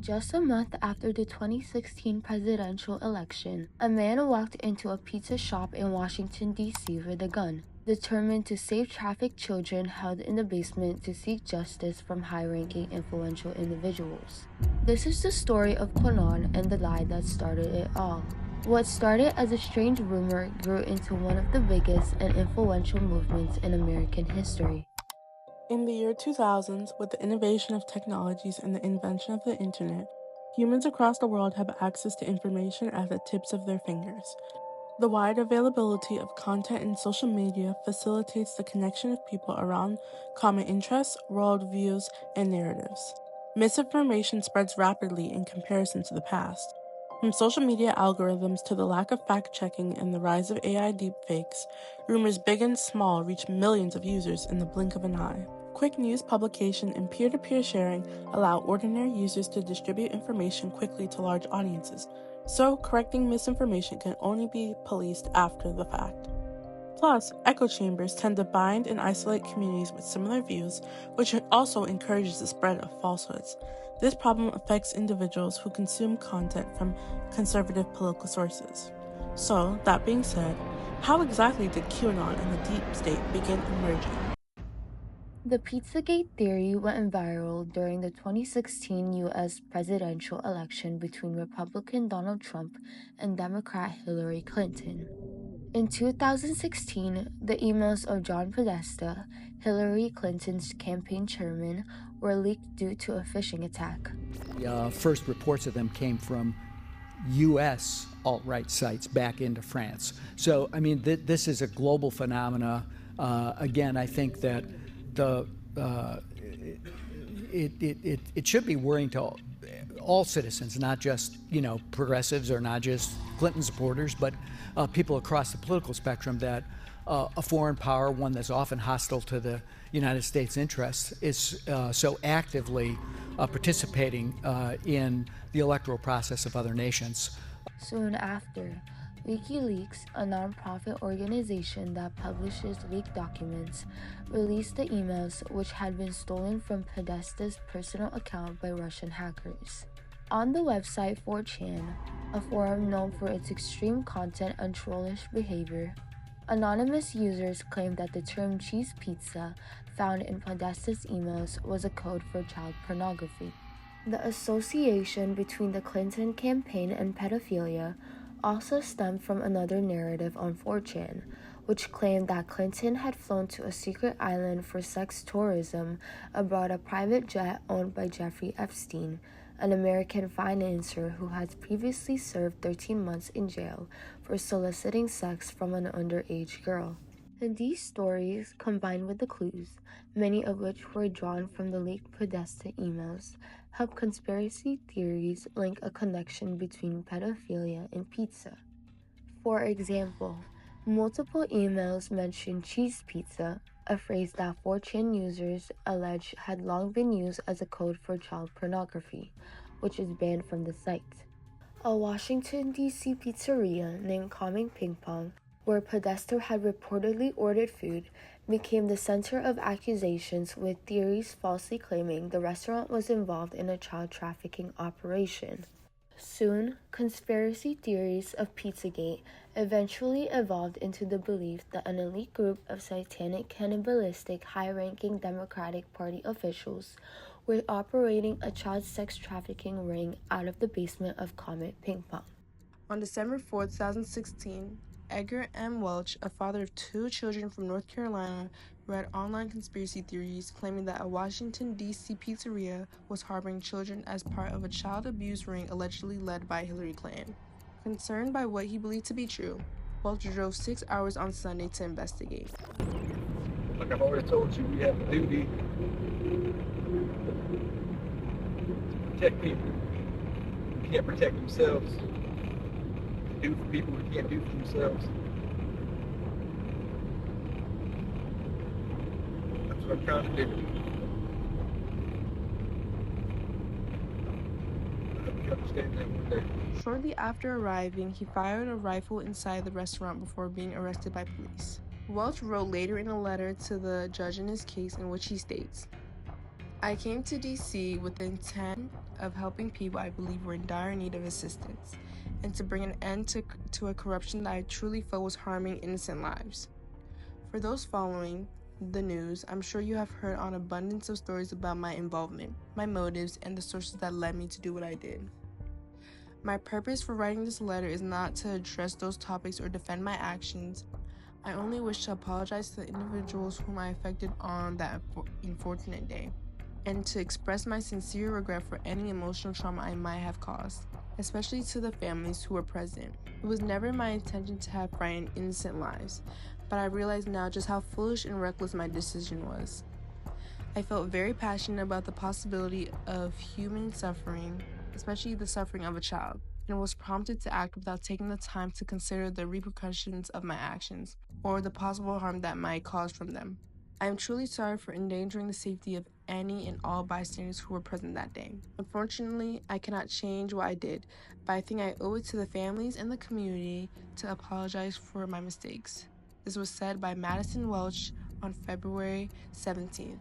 Just a month after the 2016 presidential election, a man walked into a pizza shop in Washington, D.C. with a gun, determined to save trafficked children held in the basement to seek justice from high-ranking influential individuals. This is the story of QAnon and the lie that started it all. What started as a strange rumor grew into one of the biggest and influential movements in American history. In the year 2000, with the innovation of technologies and the invention of the internet, humans across the world have access to information at the tips of their fingers. The wide availability of content in social media facilitates the connection of people around common interests, worldviews, and narratives. Misinformation spreads rapidly in comparison to the past. From social media algorithms to the lack of fact-checking and the rise of AI deepfakes, rumors big and small reach millions of users in the blink of an eye. Quick news publication and peer-to-peer sharing allow ordinary users to distribute information quickly to large audiences, so correcting misinformation can only be policed after the fact. Plus, echo chambers tend to bind and isolate communities with similar views, which also encourages the spread of falsehoods. This problem affects individuals who consume content from conservative political sources. So, that being said, how exactly did QAnon and the deep state begin emerging? The Pizzagate theory went viral during the 2016 U.S. presidential election between Republican Donald Trump and Democrat Hillary Clinton. In 2016, the emails of John Podesta, Hillary Clinton's campaign chairman, were leaked due to a phishing attack. First reports of them came from U.S. alt-right sites back into France. So, I mean, this is a global phenomena. Again, I think that it should be worrying to all citizens, not just progressives or not just Clinton supporters, but people across the political spectrum, that a foreign power, one that's often hostile to the United States interests, is so actively participating in the electoral process of other nations. Soon after, WikiLeaks, a non-profit organization that publishes leaked documents, released the emails which had been stolen from Podesta's personal account by Russian hackers. On the website 4chan, a forum known for its extreme content and trollish behavior, anonymous users claimed that the term cheese pizza found in Podesta's emails was a code for child pornography. The association between the Clinton campaign and pedophilia also stemmed from another narrative on 4chan, which claimed that Clinton had flown to a secret island for sex tourism aboard a private jet owned by Jeffrey Epstein, an American financier who has previously served 13 months in jail for soliciting sex from an underage girl. And these stories, combined with the clues, many of which were drawn from the leaked Podesta emails, help conspiracy theories link a connection between pedophilia and pizza. For example, multiple emails mention cheese pizza, a phrase that 4chan users allege had long been used as a code for child pornography, which is banned from the site. A Washington, D.C. pizzeria named Common Ping Pong, where Podesta had reportedly ordered food, became the center of accusations, with theories falsely claiming the restaurant was involved in a child trafficking operation. Soon, conspiracy theories of Pizzagate eventually evolved into the belief that an elite group of satanic, cannibalistic, high-ranking Democratic Party officials were operating a child sex trafficking ring out of the basement of Comet Ping Pong. On December 4, 2016, Edgar M. Welch, a father of 2 children from North Carolina, read online conspiracy theories claiming that a Washington, D.C. pizzeria was harboring children as part of a child abuse ring allegedly led by Hillary Clinton. Concerned by what he believed to be true, Welch drove 6 hours on Sunday to investigate. Like I've already told you, we have a duty to protect people who can't protect themselves. Do for people who can't do for themselves. That's what I'm trying to do. I hope you understand that one day. Shortly after arriving, he fired a rifle inside the restaurant before being arrested by police. Welch wrote later in a letter to the judge in his case in which he states, "I came to D.C. with the intent of helping people I believe were in dire need of assistance, and to bring an end to a corruption that I truly felt was harming innocent lives. For those following the news, I'm sure you have heard an abundance of stories about my involvement, my motives, and the sources that led me to do what I did. My purpose for writing this letter is not to address those topics or defend my actions. I only wish to apologize to the individuals whom I affected on that unfortunate day, and to express my sincere regret for any emotional trauma I might have caused, especially to the families who were present. It was never my intention to have frightened innocent lives, but I realize now just how foolish and reckless my decision was. I felt very passionate about the possibility of human suffering, especially the suffering of a child, and was prompted to act without taking the time to consider the repercussions of my actions, or the possible harm that might cause from them. I am truly sorry for endangering the safety of any and all bystanders who were present that day. Unfortunately, I cannot change what I did, but I think I owe it to the families and the community to apologize for my mistakes. This was said by Madison Welch on February 17th.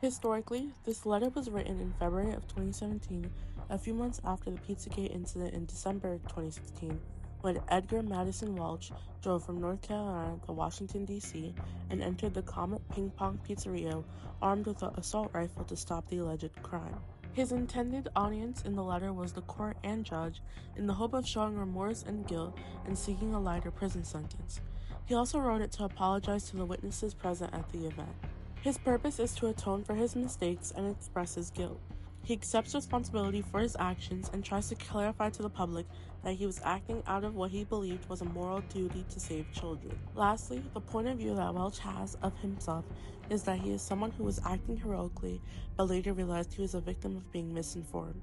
Historically, this letter was written in February of 2017, a few months after the Pizzagate incident in December 2016, when Edgar Madison Welch drove from North Carolina to Washington, D.C., and entered the Comet Ping Pong Pizzeria armed with an assault rifle to stop the alleged crime. His intended audience in the letter was the court and judge, in the hope of showing remorse and guilt and seeking a lighter prison sentence. He also wrote it to apologize to the witnesses present at the event. His purpose is to atone for his mistakes and express his guilt. He accepts responsibility for his actions and tries to clarify to the public that he was acting out of what he believed was a moral duty to save children. Lastly, the point of view that Welch has of himself is that he is someone who was acting heroically, but later realized he was a victim of being misinformed.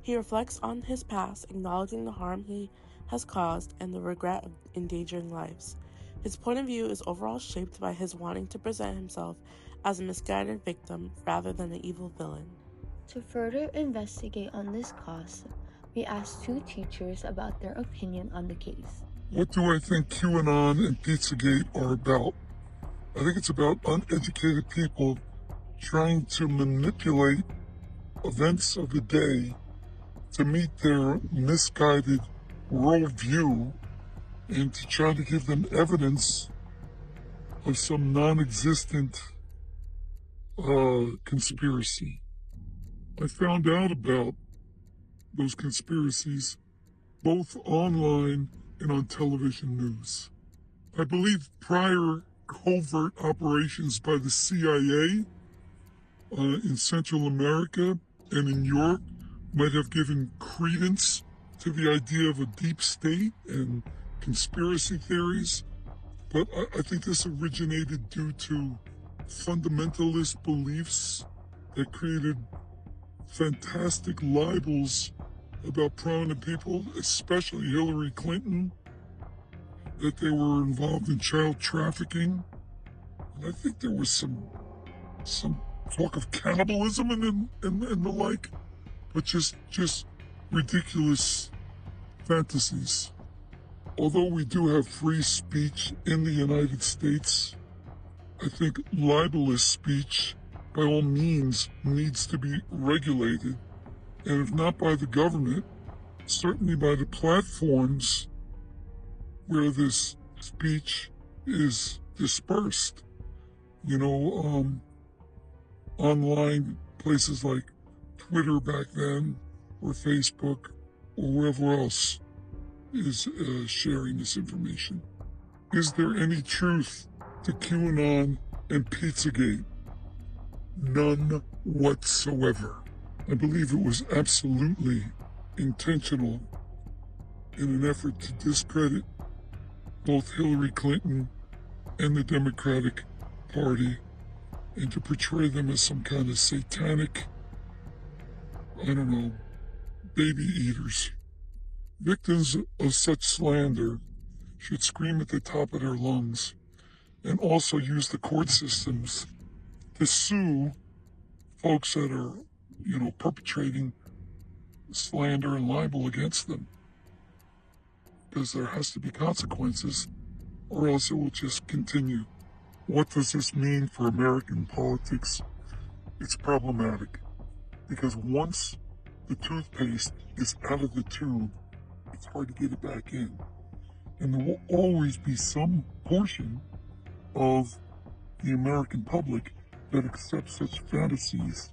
He reflects on his past, acknowledging the harm he has caused and the regret of endangering lives. His point of view is overall shaped by his wanting to present himself as a misguided victim rather than an evil villain. To further investigate on this cause, we asked 2 teachers about their opinion on the case. What do I think QAnon and Pizzagate are about? I think it's about uneducated people trying to manipulate events of the day to meet their misguided worldview and to try to give them evidence of some non-existent conspiracy. I found out about those conspiracies both online and on television news. I believe prior covert operations by the CIA in Central America and in Europe might have given credence to the idea of a deep state and conspiracy theories, but I think this originated due to fundamentalist beliefs that created fantastic libels about prominent people, especially Hillary Clinton, that they were involved in child trafficking. And I think there was some talk of cannibalism and the like, but just ridiculous fantasies. Although we do have free speech in the United States, I think libelous speech by all means needs to be regulated, and if not by the government, certainly by the platforms where this speech is dispersed. Online places like Twitter back then, or Facebook, or wherever else is sharing this information. Is there any truth to QAnon and Pizzagate? None whatsoever. I believe it was absolutely intentional in an effort to discredit both Hillary Clinton and the Democratic Party and to portray them as some kind of satanic, baby eaters. Victims of such slander should scream at the top of their lungs and also use the court systems to sue folks that are, perpetrating slander and libel against them. Because there has to be consequences, or else it will just continue. What does this mean for American politics? It's problematic, because once the toothpaste is out of the tube, it's hard to get it back in. And there will always be some portion of the American public that accepts such fantasies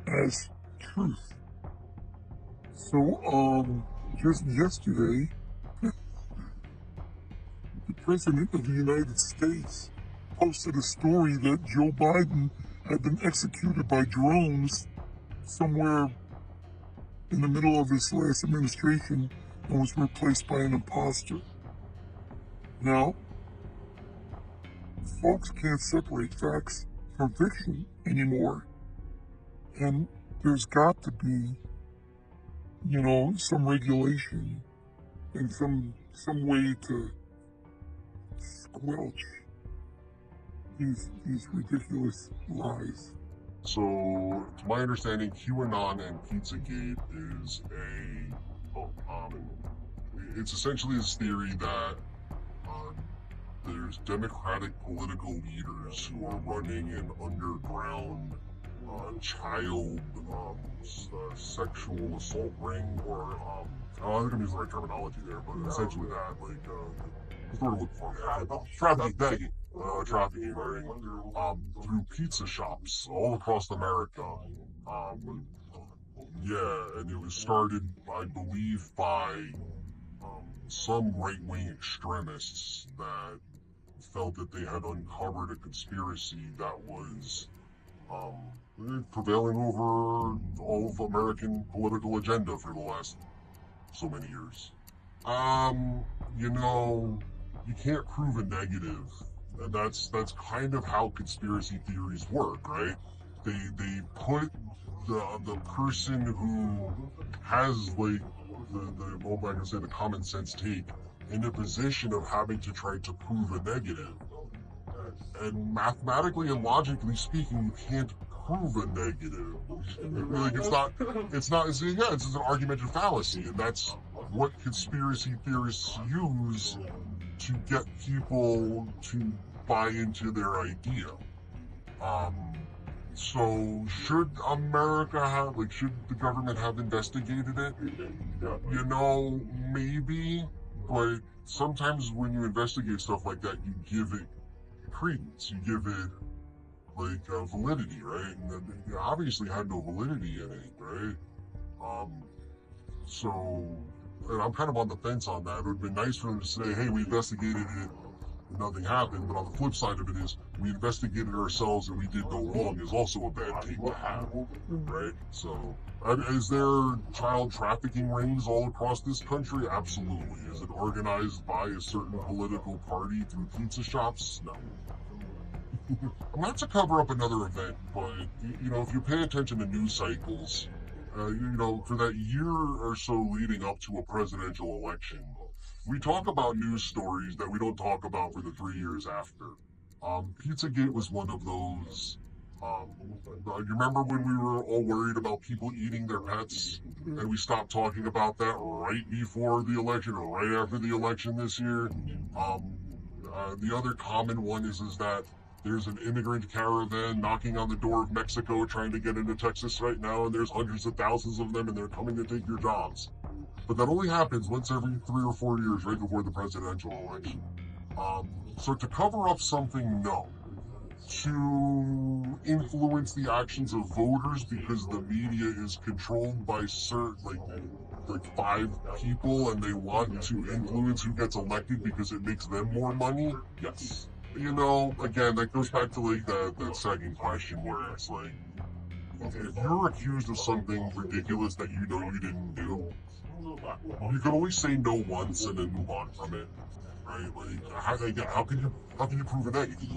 as truth. So, just yesterday, the President of the United States posted a story that Joe Biden had been executed by drones somewhere in the middle of his last administration and was replaced by an imposter. Now, folks can't separate facts from fiction anymore. And there's got to be, some regulation and some way to squelch these ridiculous lies. So, to my understanding, QAnon and Pizzagate is it's essentially this theory that there's democratic political leaders who are running an underground child sexual assault ring, or I don't think I'm using the right terminology there, but essentially that, sort of look for trafficking, trafficking ring, through pizza shops all across America. And it was started, I believe, by some right-wing extremists that felt that they had uncovered a conspiracy that was prevailing over all of American political agenda for the last so many years. You can't prove a negative, and that's kind of how conspiracy theories work, right? They put the person who has the common sense take in a position of having to try to prove a negative. And mathematically and logically speaking, you can't prove a negative. It's an argumentative fallacy, and that's what conspiracy theorists use to get people to buy into their idea. So should should the government have investigated it? Maybe, but sometimes when you investigate stuff like that, you give it credence, you give it validity, right? And it obviously had no validity in it, right? And I'm kind of on the fence on that. It would have been nice for them to say, hey, we investigated it and nothing happened, but on the flip side of it is, we investigated ourselves and we did no wrong is also a bad take to have, right? So, is there child trafficking rings all across this country? Absolutely. Is it organized by a certain political party through pizza shops? No. Not to cover up another event, but, if you pay attention to news cycles, for that year or so leading up to a presidential election, we talk about news stories that we don't talk about for the 3 years after. Pizzagate was one of those. You remember when we were all worried about people eating their pets, and we stopped talking about that right before the election or right after the election this year? The other common one is that there's an immigrant caravan knocking on the door of Mexico trying to get into Texas right now, and there's hundreds of thousands of them, and they're coming to take your jobs. But that only happens once every 3 or 4 years, right before the presidential election. So to cover up something, no. To influence the actions of voters because the media is controlled by certain, like 5 people, and they want to influence who gets elected because it makes them more money? Yes. Again, that goes back to that second question where it's if you're accused of something ridiculous that you didn't do, you can always say no once and then move on from it, right? How can you prove a negative?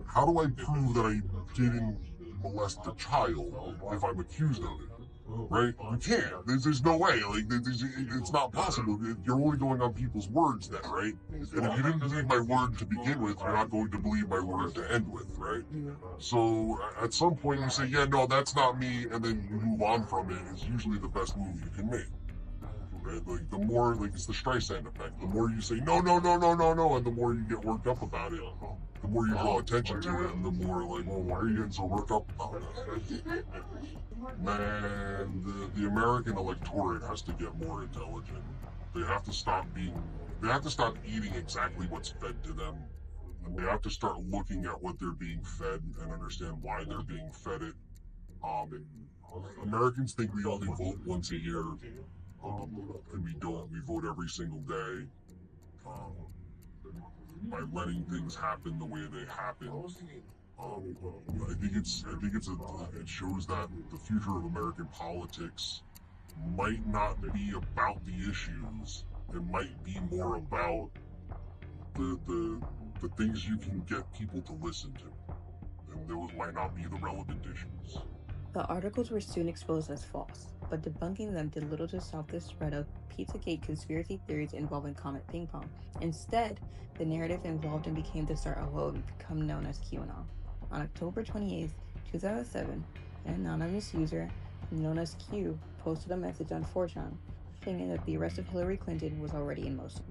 How do I prove that I didn't molest a child if I'm accused of it? Right? You can't. There's no way. It's not possible. You're only going on people's words then, right? And if you didn't believe my word to begin with, you're not going to believe my word to end with, right? So at some point you say, yeah, no, that's not me, and then you move on from it is usually the best move you can make. right? Like the more, like it's the Streisand effect. The more you say no, no, no, no, no, no, and the more you get worked up about it, the more you draw attention to it, and the more like, well, why are you getting so worked up about it? Man, the American electorate has to get more intelligent. They have to stop eating exactly what's fed to them. And they have to start looking at what they're being fed and understand why they're being fed it. And Americans think we only vote once a year, and we don't. We vote every single day. Um, by letting things happen the way they happen. I think it shows that the future of American politics might not be about the issues. It might be more about the things you can get people to listen to, and those might not be the relevant issues. The articles were soon exposed as false, but debunking them did little to stop the spread of Pizzagate conspiracy theories involving Comet Ping Pong. Instead, the narrative involved and became the start of what would become known as QAnon. On October 28, 2007, an anonymous user known as Q posted a message on 4chan stating that the arrest of Hillary Clinton was already in motion.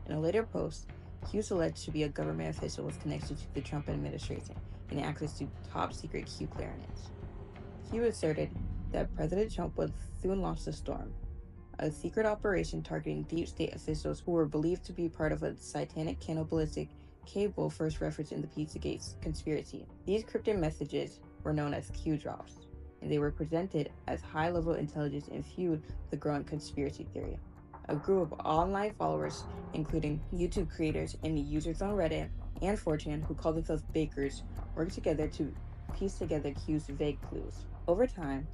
In a later post, Q is alleged to be a government official with connections to the Trump administration and access to top-secret Q clearance. Q asserted that President Trump would soon launch the Storm, a secret operation targeting deep state officials who were believed to be part of a satanic cannibalistic cable first referenced in the Pizzagate conspiracy. These cryptic messages were known as Q drops, and they were presented as high-level intelligence and fueled the growing conspiracy theory. A group of online followers, including YouTube creators and users on Reddit and 4chan who call themselves bakers, worked together to piece together Q's vague clues. Over time,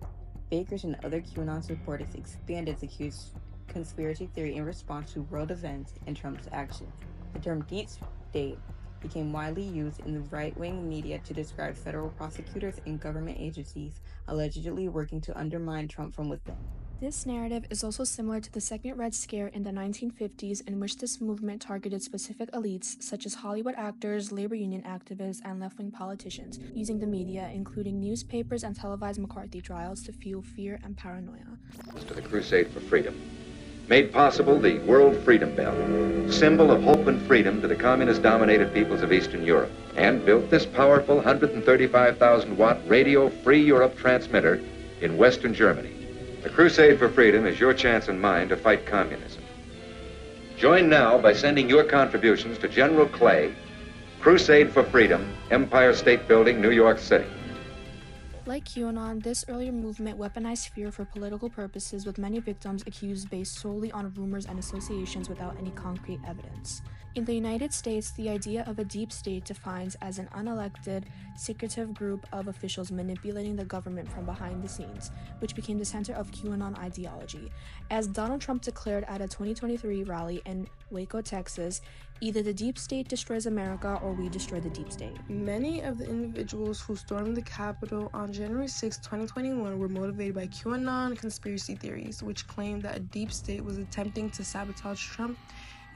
bakers and other QAnon supporters expanded the Q's conspiracy theory in response to world events and Trump's actions. The term deep state became widely used in the right-wing media to describe federal prosecutors and government agencies allegedly working to undermine Trump from within. This narrative is also similar to the Second Red Scare in the 1950s, in which this movement targeted specific elites, such as Hollywood actors, labor union activists, and left-wing politicians, using the media, including newspapers and televised McCarthy trials, to fuel fear and paranoia. To the crusade for freedom. Made possible the World Freedom Bell, symbol of hope and freedom to the communist-dominated peoples of Eastern Europe, and built this powerful 135,000-watt Radio Free Europe transmitter in Western Germany. The crusade for freedom is your chance and mine to fight communism. Join now by sending your contributions to General Clay, Crusade for Freedom, Empire State Building, New York City. Like QAnon, this earlier movement weaponized fear for political purposes, with many victims accused based solely on rumors and associations without any concrete evidence. In the United States, the idea of a deep state defines as an unelected, secretive group of officials manipulating the government from behind the scenes, which became the center of QAnon ideology. As Donald Trump declared at a 2023 rally in Waco, Texas, either the deep state destroys America or we destroy the deep state. Many of the individuals who stormed the Capitol on January 6, 2021 were motivated by QAnon conspiracy theories, which claimed that a deep state was attempting to sabotage Trump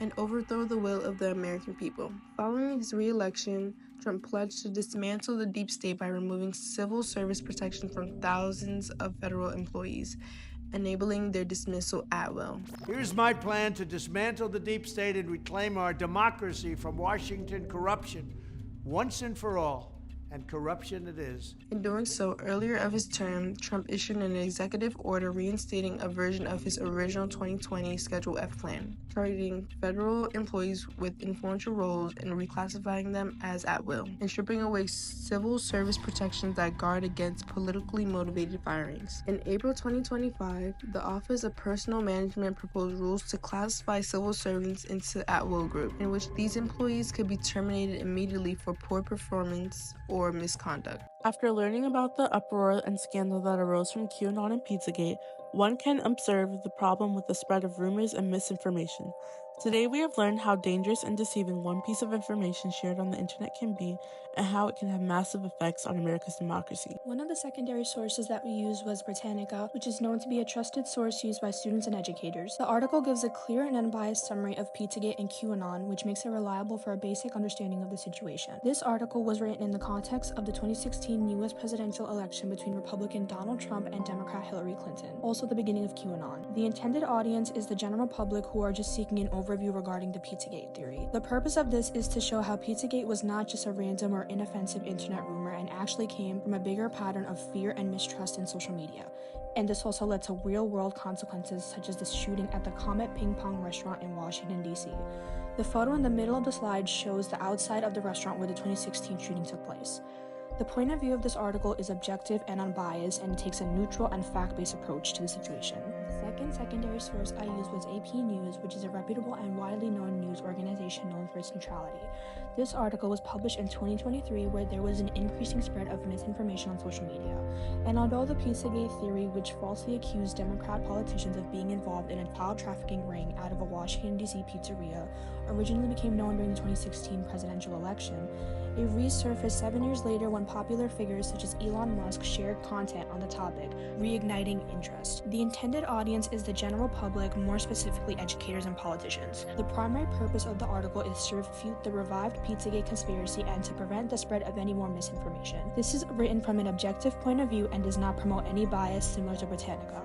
and overthrow the will of the American people. Following his re-election, Trump pledged to dismantle the deep state by removing civil service protection from thousands of federal employees, enabling their dismissal at will. Here's my plan to dismantle the deep state and reclaim our democracy from Washington corruption once and for all. And corruption it is. In doing so, earlier of his term, Trump issued an executive order reinstating a version of his original 2020 Schedule F plan, targeting federal employees with influential roles and reclassifying them as at will, and stripping away civil service protections that guard against politically motivated firings. In April 2025, the Office of Personnel Management proposed rules to classify civil servants into at-will group, in which these employees could be terminated immediately for poor performance or misconduct. After learning about the uproar and scandal that arose from QAnon and Pizzagate, one can observe the problem with the spread of rumors and misinformation. Today we have learned how dangerous and deceiving one piece of information shared on the internet can be and how it can have massive effects on America's democracy. One of the secondary sources that we used was Britannica, which is known to be a trusted source used by students and educators. The article gives a clear and unbiased summary of Pizzagate and QAnon, which makes it reliable for a basic understanding of the situation. This article was written in the context of the 2016 U.S. presidential election between Republican Donald Trump and Democrat Hillary Clinton, also the beginning of QAnon. The intended audience is the general public who are just seeking an overview regarding the Pizzagate theory. The purpose of this is to show how Pizzagate was not just a random or inoffensive internet rumor and actually came from a bigger pattern of fear and mistrust in social media. And this also led to real-world consequences such as the shooting at the Comet Ping Pong restaurant in Washington, D.C. The photo in the middle of the slide shows the outside of the restaurant where the 2016 shooting took place. The point of view of this article is objective and unbiased, and it takes a neutral and fact-based approach to the situation. The second secondary source I used was AP News, which is a reputable and widely known news organization known for its neutrality. This article was published in 2023, where there was an increasing spread of misinformation on social media. And although the Pizzagate theory, which falsely accused Democrat politicians of being involved in a child trafficking ring out of a Washington, D.C. pizzeria, originally became known during the 2016 presidential election, it resurfaced 7 years later when popular figures such as Elon Musk shared content on the topic, reigniting interest. The intended audience is the general public, more specifically educators and politicians. The primary purpose of the article is to refute the revived Pizzagate conspiracy and to prevent the spread of any more misinformation. This is written from an objective point of view and does not promote any bias similar to Britannica.